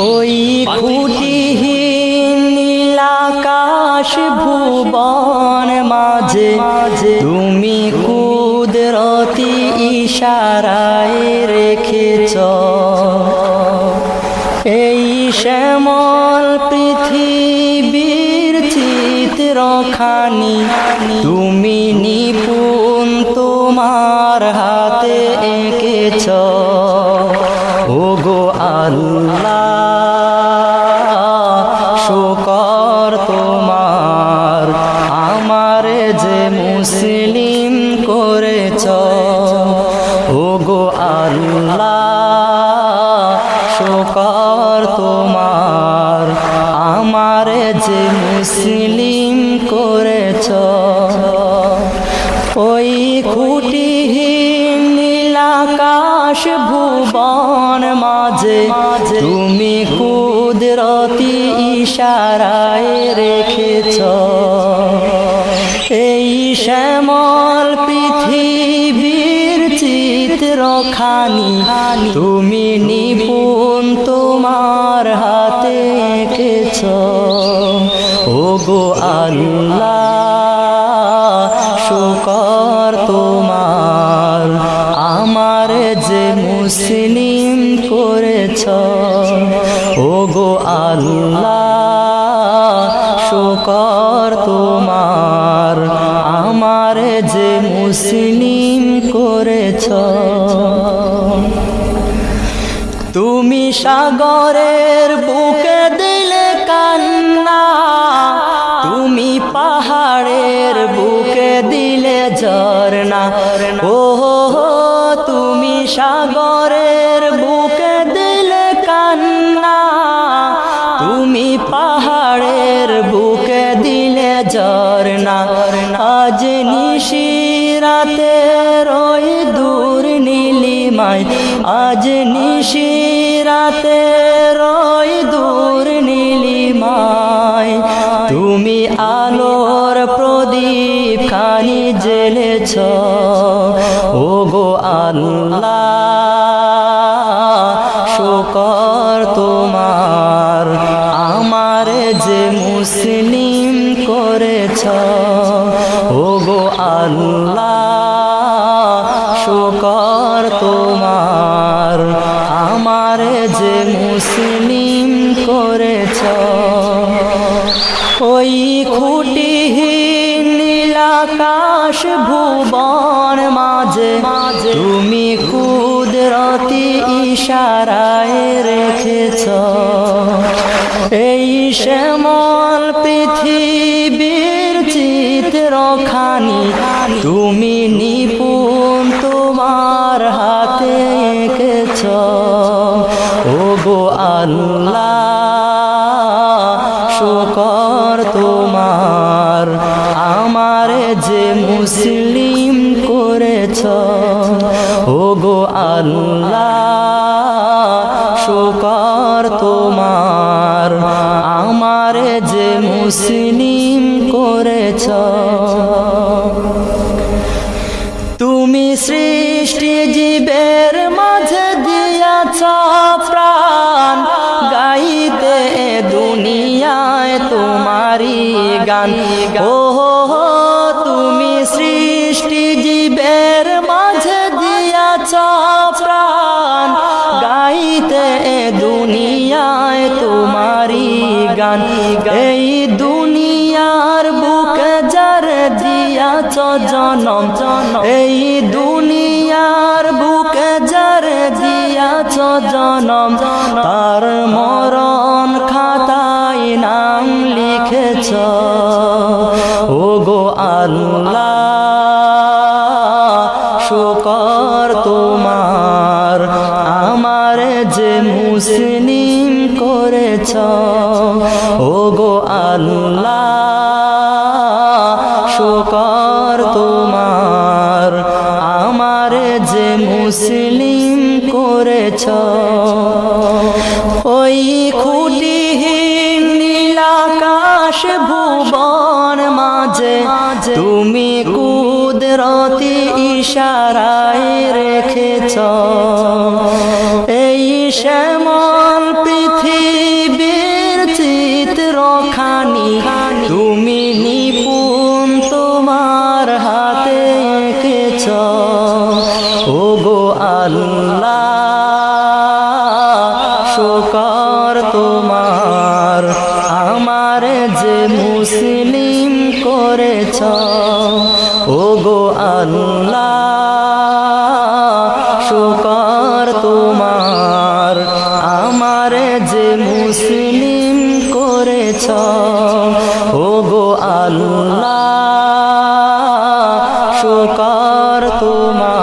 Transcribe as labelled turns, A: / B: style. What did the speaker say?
A: ওই খুঁটিহীন নীলাকাশ ভুবন মাঝে তুমি কুদরতি ইশারায় রেখেছ এই শ্যামল পৃথিবীর চিত্রখানি তুমি নিপুণ তোমার হাতে এঁকেছ ওগো আল্লাহ শুকর তোমার আমার যে মুসলিম করেছ ওগো আল্লাহ শুকর তোমার আমার যে মুসলিম করেছ ওই খুঁটিহীন নীলাকাশ ভুবন মাঝে তুমি কুদরতি ইশারায় রেখেছ এই শ্যামল পৃথিবীর চিত্রখানি তুমি নিপুণ তোমার হাতে এঁকেছ ওগো আল্লাহ শুকর তোমার আমার যে মুসলিম করেছ ওগো আল্লাহ শুকর তোমার আমার যে মুসলিম করেছ তুমি সাগরের বুকে দিলে কান্না তুমি পাহাড়ের বুকে দিলে ঝরনা ও তুমি সাগরের বুকে দিলে কান্না তুমি পাহাড়ের বুকে দিলে ঝরনা আজ নিশিরাতে ওই দূর নীলিমায় আজ নিশিরাতে ওই দূর নীলিমায় তুমি আলোর প্রদীপ খানি জ্বেলেছ ওগো আল্লাহ শুকর তোমার আমার যে মুসলিম করেছ ওগো আল্লাহ শুকর তোমার আমার যে মুসলিম করেছ ওই খুঁটিহীন নীলাকাশ ভুবন মাঝে তুমি কুদরতি ইশারায় রেখেছ এই শ্যামল পৃথিবীর চিত্রখানি তুমি নিপুণ তোমার হাতে এঁকেছ ওগো আল্লাহ শুকর তোমার আমার যে মুসলিম করেছ ওগো আল্লাহ শুকর তোমার আমার যে মুসলিম করেছ তুমি সৃষ্টি জীবের মাঝে দিয়াছ প্রাণ গাইতে দুনিয়ায় তোমারি গান ও তুমি সৃষ্টি জীবের মাঝে দিয়াছ প্রাণ গাইতে দুনিয়ায় তোমারি গান এই দুনিয়ার বুকে যার দিয়াছ জনম এই দুনিয়ার বুকে যার দিয়াছ জনম তার মরণ খাতায় নাম লিখেছ ওগো আল্লাহ শুকর তোমার আমার যে মুসলিম করেছ ওগো আল্লাহ শুকর তোমার আমার যে মুসলিম করেছ ওই খুঁটিহীন নীলাকাশ ভুবন মাঝে তুমি কুদরতি ইশারায় রেখেছ এই শ্যামল পৃথিবী তোমার